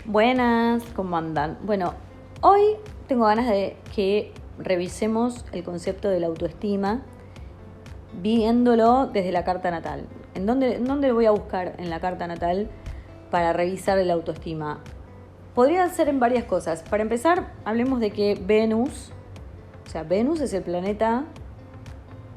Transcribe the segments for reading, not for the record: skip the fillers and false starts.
Buenas, ¿cómo andan? Bueno, hoy tengo ganas de que revisemos el concepto de la autoestima viéndolo desde la carta natal. ¿En dónde voy a buscar en la carta natal para revisar la autoestima? Podría ser en varias cosas. Para empezar, hablemos de que Venus, Venus es el planeta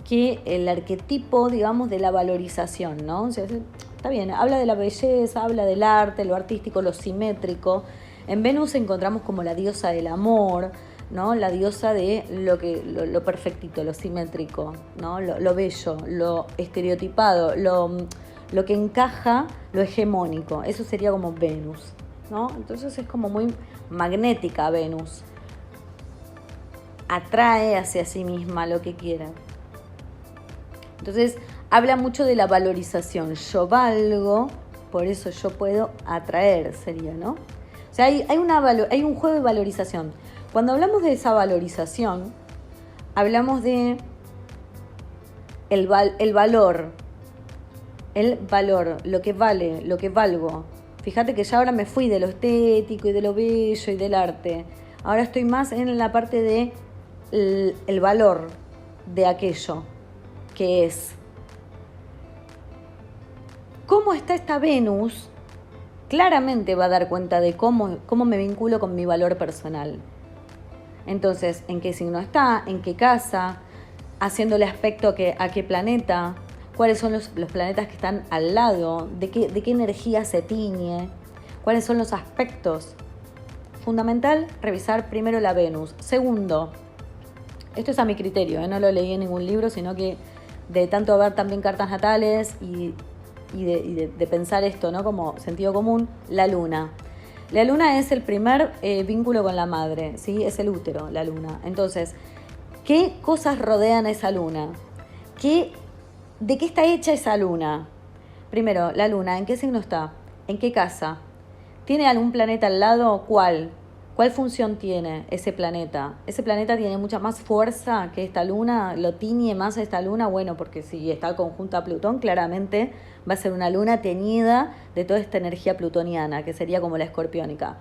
que el arquetipo, digamos, de la valorización, ¿no? Está bien, habla de la belleza, habla del arte, lo artístico, lo simétrico. En Venus encontramos como la diosa del amor, ¿no? La diosa de lo perfectito, lo simétrico, ¿no? Lo bello, lo estereotipado, lo que encaja, lo hegemónico. Eso sería como Venus, ¿no? Entonces es como muy magnética Venus. Atrae hacia sí misma lo que quiera. Entonces, habla mucho de la valorización. Yo valgo, por eso yo puedo atraer, sería, ¿no? O sea, hay un juego de valorización. Cuando hablamos de esa valorización, hablamos de el valor, lo que vale, lo que valgo. Fíjate que ya ahora me fui de lo estético y de lo bello y del arte. Ahora estoy más en la parte de el valor de aquello que es. ¿Cómo está esta Venus? Claramente va a dar cuenta de cómo me vinculo con mi valor personal. Entonces, ¿en qué signo está? ¿En qué casa? Haciéndole aspecto a qué planeta. ¿Cuáles son los planetas que están al lado? ¿De qué energía se tiñe? ¿Cuáles son los aspectos? Fundamental, revisar primero la Venus. Segundo, esto es a mi criterio, no lo leí en ningún libro, sino que de tanto ver también cartas natales y de pensar esto, ¿no? Como sentido común, la luna. La luna es el primer vínculo con la madre, ¿sí? Es el útero, la luna. Entonces, ¿qué cosas rodean a esa luna? ¿De qué está hecha esa luna? Primero, la luna, ¿en qué signo está? ¿En qué casa? ¿Tiene algún planeta al lado? ¿Cuál? ¿Cuál función tiene ese planeta? ¿Ese planeta tiene mucha más fuerza que esta luna? ¿Lo tiñe más a esta luna? Bueno, porque si está conjunta a Plutón, claramente va a ser una luna teñida de toda esta energía plutoniana, que sería como la escorpiónica,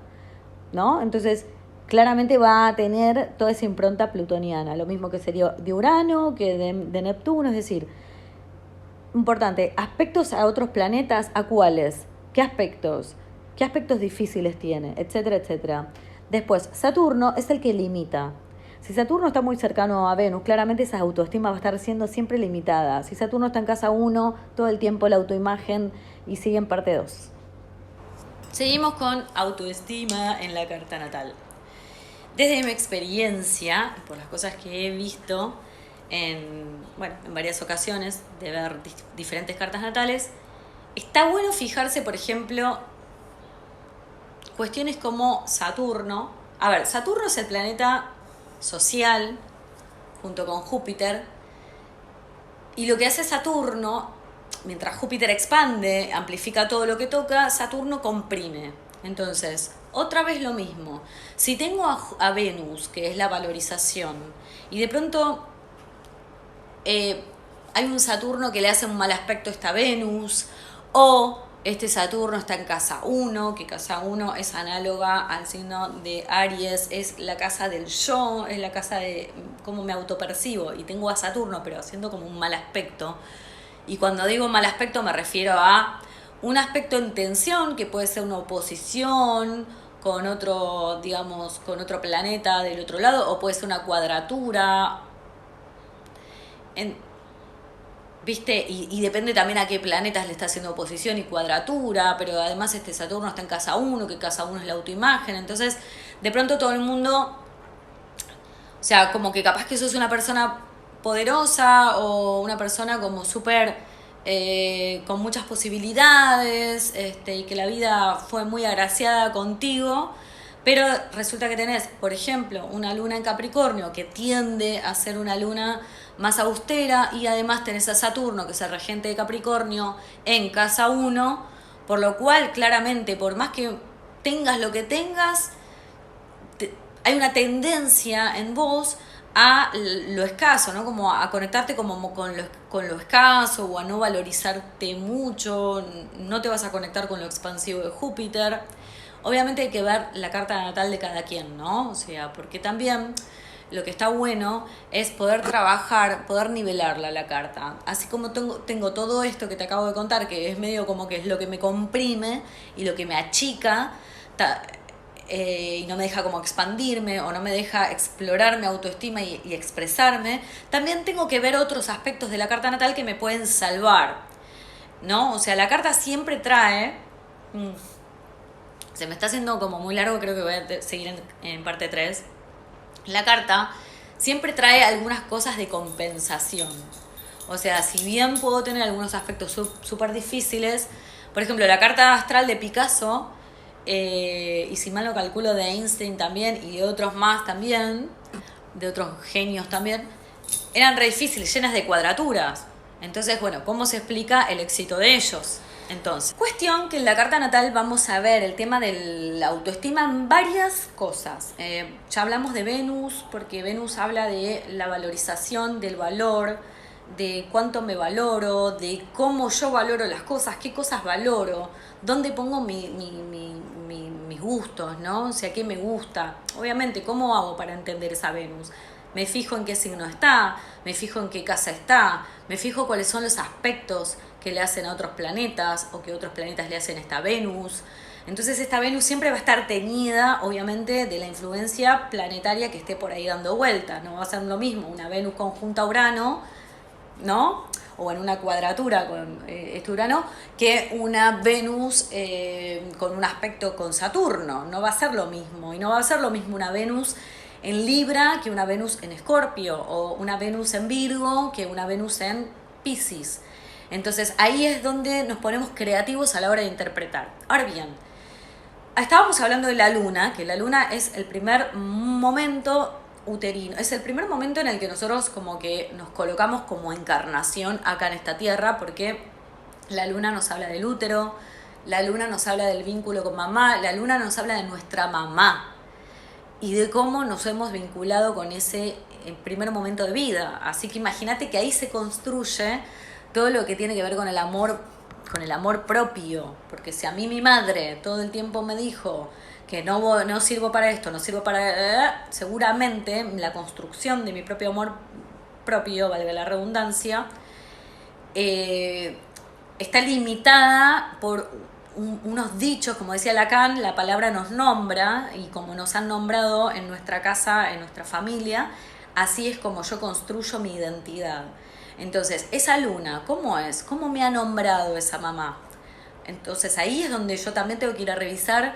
¿no? Entonces, claramente va a tener toda esa impronta plutoniana, lo mismo que sería de Urano, que de Neptuno, es decir, importante, aspectos a otros planetas, ¿a cuáles? ¿Qué aspectos? ¿Qué aspectos difíciles tiene? Etcétera, etcétera. Después, Saturno es el que limita. Si Saturno está muy cercano a Venus, claramente esa autoestima va a estar siendo siempre limitada. Si Saturno está en casa 1, todo el tiempo la autoimagen y sigue en parte 2. Seguimos con autoestima en la carta natal. Desde mi experiencia, por las cosas que he visto en varias ocasiones de ver diferentes cartas natales, está bueno fijarse, por ejemplo, cuestiones como Saturno. A ver, Saturno es el planeta social junto con Júpiter. Y lo que hace Saturno, mientras Júpiter expande, amplifica todo lo que toca, Saturno comprime. Entonces, otra vez lo mismo. Si tengo a Venus, que es la valorización, y de pronto hay un Saturno que le hace un mal aspecto a esta Venus, o este Saturno está en casa 1, que casa 1 es análoga al signo de Aries, es la casa del yo, es la casa de cómo me autopercibo, y tengo a Saturno, pero haciendo como un mal aspecto. Y cuando digo mal aspecto me refiero a un aspecto en tensión, que puede ser una oposición con otro, digamos, con otro planeta del otro lado, o puede ser una cuadratura. ¿Viste? Y depende también a qué planetas le está haciendo oposición y cuadratura, pero además este Saturno está en casa 1, que casa 1 es la autoimagen, entonces de pronto todo el mundo, o sea, como que capaz que sos una persona poderosa o una persona como súper con muchas posibilidades, y que la vida fue muy agraciada contigo, pero resulta que tenés, por ejemplo, una luna en Capricornio que tiende a ser una luna más austera, y además tenés a Saturno, que es el regente de Capricornio, en casa 1, por lo cual claramente, por más que tengas lo que tengas, hay una tendencia en vos a lo escaso, ¿no? Como a conectarte como con lo escaso, o a no valorizarte mucho, no te vas a conectar con lo expansivo de Júpiter. Obviamente hay que ver la carta natal de cada quien, ¿no? O sea, porque también lo que está bueno es poder trabajar, poder nivelarla la carta. Así como tengo todo esto que te acabo de contar, que es medio como que es lo que me comprime y lo que me achica, y no me deja como expandirme o no me deja explorar mi autoestima y expresarme, también tengo que ver otros aspectos de la carta natal que me pueden salvar, ¿no? O sea, la carta siempre trae... se me está haciendo como muy largo, creo que voy a seguir en parte 3. La carta siempre trae algunas cosas de compensación. O sea, si bien puedo tener algunos aspectos súper difíciles, por ejemplo, la carta astral de Picasso, y si mal no calculo de Einstein también, y de otros más también, de otros genios también, eran re difíciles, llenas de cuadraturas. Entonces, bueno, ¿cómo se explica el éxito de ellos? Entonces, cuestión que en la carta natal vamos a ver el tema de la autoestima en varias cosas. Ya hablamos de Venus, porque Venus habla de la valorización del valor, de cuánto me valoro, de cómo yo valoro las cosas, qué cosas valoro, dónde pongo mis gustos, ¿no? O sea, qué me gusta. Obviamente, ¿cómo hago para entender esa Venus? Me fijo en qué signo está, me fijo en qué casa está, me fijo cuáles son los aspectos que le hacen a otros planetas o que otros planetas le hacen a esta Venus. Entonces esta Venus siempre va a estar teñida, obviamente, de la influencia planetaria que esté por ahí dando vueltas. No va a ser lo mismo una Venus conjunta a Urano, ¿no? O en una cuadratura con este Urano, que una Venus con un aspecto con Saturno. No va a ser lo mismo. Y no va a ser lo mismo una Venus en Libra que una Venus en Escorpio, o una Venus en Virgo que una Venus en Piscis. Entonces ahí es donde nos ponemos creativos a la hora de interpretar. Ahora bien, estábamos hablando de la luna, que la luna es el primer momento uterino, es el primer momento en el que nosotros como que nos colocamos como encarnación acá en esta tierra, porque la luna nos habla del útero, la luna nos habla del vínculo con mamá, la luna nos habla de nuestra mamá y de cómo nos hemos vinculado con ese primer momento de vida. Así que imagínate que ahí se construye todo lo que tiene que ver con el amor propio, porque si a mí mi madre todo el tiempo me dijo que no sirvo para esto, no sirvo para... seguramente la construcción de mi propio amor propio, valga la redundancia, está limitada por unos dichos, como decía Lacan, la palabra nos nombra, y como nos han nombrado en nuestra casa, en nuestra familia, así es como yo construyo mi identidad. Entonces, esa luna, ¿cómo es? ¿Cómo me ha nombrado esa mamá? Entonces ahí es donde yo también tengo que ir a revisar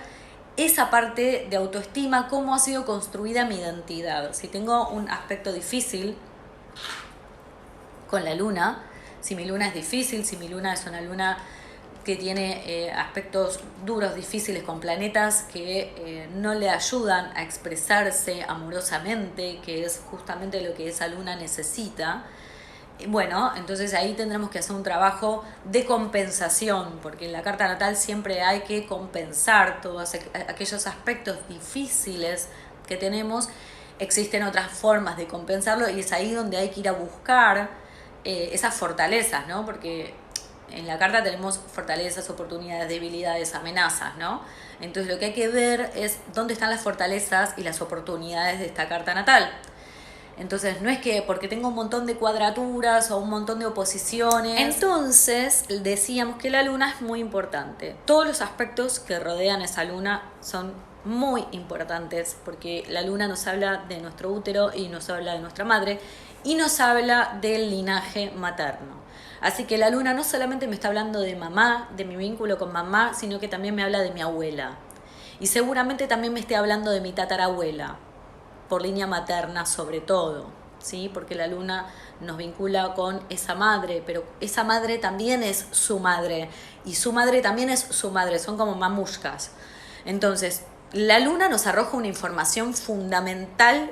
esa parte de autoestima, cómo ha sido construida mi identidad. Si tengo un aspecto difícil con la luna, si mi luna es difícil, si mi luna es una luna que tiene aspectos duros, difíciles, con planetas que no le ayudan a expresarse amorosamente, que es justamente lo que esa luna necesita. Bueno, entonces ahí tendremos que hacer un trabajo de compensación, porque en la carta natal siempre hay que compensar todos aquellos aspectos difíciles que tenemos. Existen otras formas de compensarlo y es ahí donde hay que ir a buscar esas fortalezas, ¿no? Porque en la carta tenemos fortalezas, oportunidades, debilidades, amenazas, ¿no? Entonces lo que hay que ver es dónde están las fortalezas y las oportunidades de esta carta natal. Entonces no es que porque tengo un montón de cuadraturas o un montón de oposiciones. Entonces decíamos que la luna es muy importante. Todos los aspectos que rodean esa luna son muy importantes, porque la luna nos habla de nuestro útero y nos habla de nuestra madre y nos habla del linaje materno. Así que la luna no solamente me está hablando de mamá, de mi vínculo con mamá, sino que también me habla de mi abuela. Y seguramente también me esté hablando de mi tatarabuela, por línea materna sobre todo, ¿sí? Porque la luna nos vincula con esa madre, pero esa madre también es su madre, y su madre también es su madre, son como mamushkas. Entonces, la luna nos arroja una información fundamental,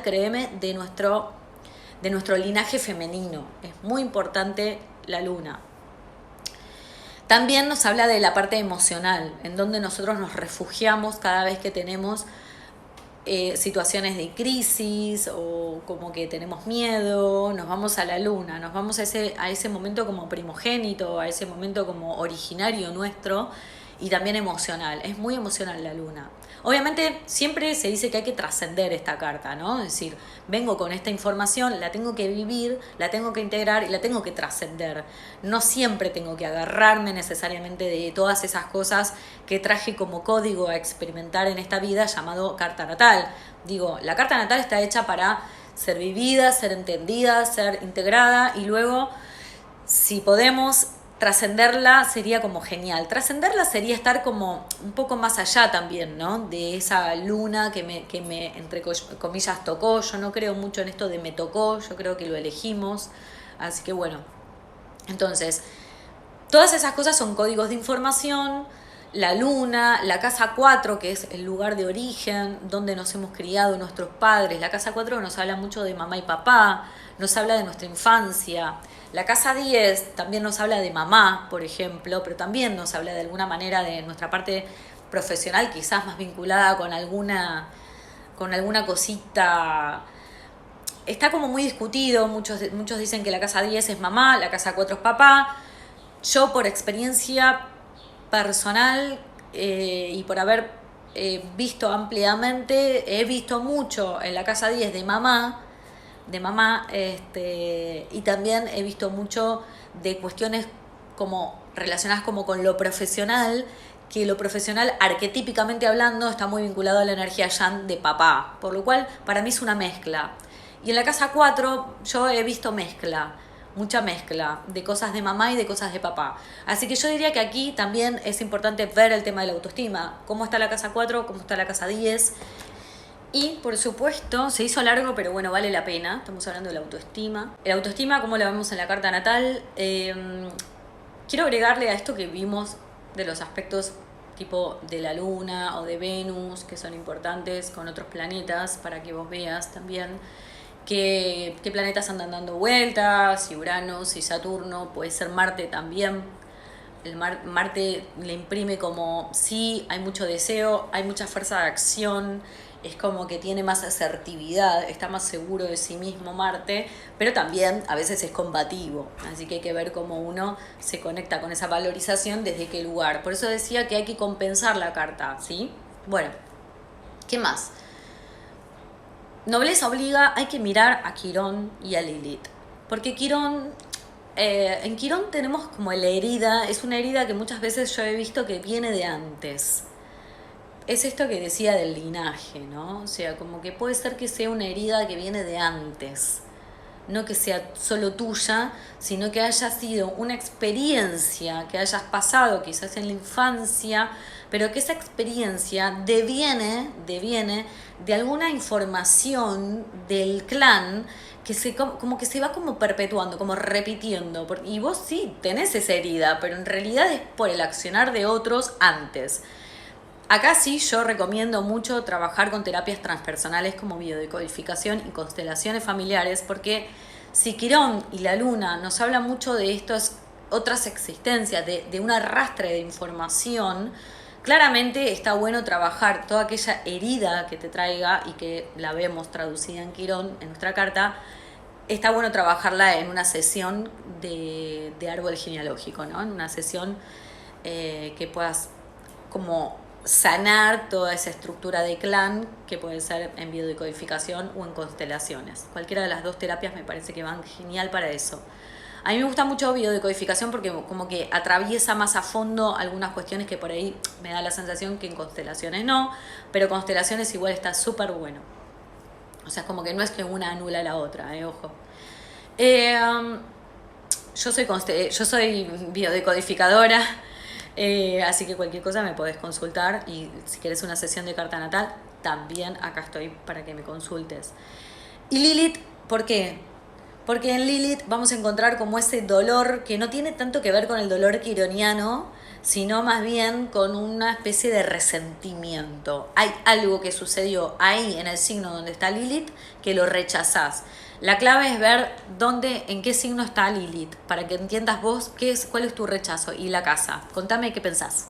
créeme, de nuestro linaje femenino. Es muy importante la luna. También nos habla de la parte emocional, en donde nosotros nos refugiamos cada vez que tenemos situaciones de crisis o como que tenemos miedo, nos vamos a la luna, nos vamos a ese momento como primogénito, a ese momento como originario nuestro, y también emocional. Es muy emocional la luna. Obviamente siempre se dice que hay que trascender esta carta, ¿no? Es decir, vengo con esta información, la tengo que vivir, la tengo que integrar y la tengo que trascender. No siempre tengo que agarrarme necesariamente de todas esas cosas que traje como código a experimentar en esta vida llamado carta natal. Digo, la carta natal está hecha para ser vivida, ser entendida, ser integrada y luego, si podemos trascenderla, sería como genial. Trascenderla sería estar como un poco más allá también, ¿no? De esa luna que me entre comillas tocó. Yo no creo mucho en esto de me tocó, yo creo que lo elegimos. Así que bueno, entonces, todas esas cosas son códigos de información. La luna, la casa 4, que es el lugar de origen, donde nos hemos criado nuestros padres. La casa 4 nos habla mucho de mamá y papá, nos habla de nuestra infancia. La casa 10 también nos habla de mamá, por ejemplo, pero también nos habla de alguna manera de nuestra parte profesional, quizás más vinculada con alguna cosita. Está como muy discutido, muchos dicen que la casa 10 es mamá, la casa 4 es papá. Yo, por experiencia personal y por haber visto ampliamente, he visto mucho en la casa 10 de mamá, y también he visto mucho de cuestiones como relacionadas como con lo profesional, que lo profesional, arquetípicamente hablando, está muy vinculado a la energía yang de papá, por lo cual para mí es una mezcla. Y en la casa 4 yo he visto mucha mezcla de cosas de mamá y de cosas de papá. Así que yo diría que aquí también es importante ver el tema de la autoestima, cómo está la casa 4, cómo está la casa 10. Y por supuesto, se hizo largo, pero bueno, vale la pena. Estamos hablando de la autoestima. La autoestima, como la vemos en la carta natal, quiero agregarle a esto que vimos de los aspectos tipo de la luna o de Venus, que son importantes con otros planetas, para que vos veas también qué planetas andan dando vueltas, si Urano, si Saturno, puede ser Marte también. Marte le imprime como, sí, hay mucho deseo, hay mucha fuerza de acción, es como que tiene más asertividad, está más seguro de sí mismo Marte, pero también a veces es combativo, así que hay que ver cómo uno se conecta con esa valorización desde qué lugar. Por eso decía que hay que compensar la carta, ¿sí? Bueno, ¿qué más? Nobleza obliga, hay que mirar a Quirón y a Lilith, porque Quirón... en Quirón tenemos como la herida, es una herida que muchas veces yo he visto que viene de antes. Es esto que decía del linaje, ¿no? O sea, como que puede ser que sea una herida que viene de antes. No que sea solo tuya, sino que haya sido una experiencia que hayas pasado quizás en la infancia, pero que esa experiencia deviene de alguna información del clan que como que se va como perpetuando, como repitiendo. Y vos sí tenés esa herida, pero en realidad es por el accionar de otros antes. Acá sí yo recomiendo mucho trabajar con terapias transpersonales como biodecodificación y constelaciones familiares, porque si Quirón y la Luna nos hablan mucho de estas otras existencias, de un arrastre de información, claramente está bueno trabajar toda aquella herida que te traiga y que la vemos traducida en Quirón, en nuestra carta. Está bueno trabajarla en una sesión de árbol genealógico, ¿no? En una sesión que puedas como sanar toda esa estructura de clan, que puede ser en biodecodificación o en constelaciones. Cualquiera de las dos terapias me parece que van genial para eso. A mí me gusta mucho biodecodificación porque como que atraviesa más a fondo algunas cuestiones que por ahí me da la sensación que en constelaciones no, pero constelaciones igual está súper bueno. O sea, como que no es que una anula la otra, ojo. Yo soy biodecodificadora, así que cualquier cosa me podés consultar, y si querés una sesión de carta natal, también acá estoy para que me consultes. Y Lilith, ¿por qué? Porque en Lilith vamos a encontrar como ese dolor que no tiene tanto que ver con el dolor quironiano, sino más bien con una especie de resentimiento. Hay algo que sucedió ahí en el signo donde está Lilith que lo rechazás. La clave es ver en qué signo está Lilith, para que entiendas vos cuál es tu rechazo y la casa. Contame qué pensás.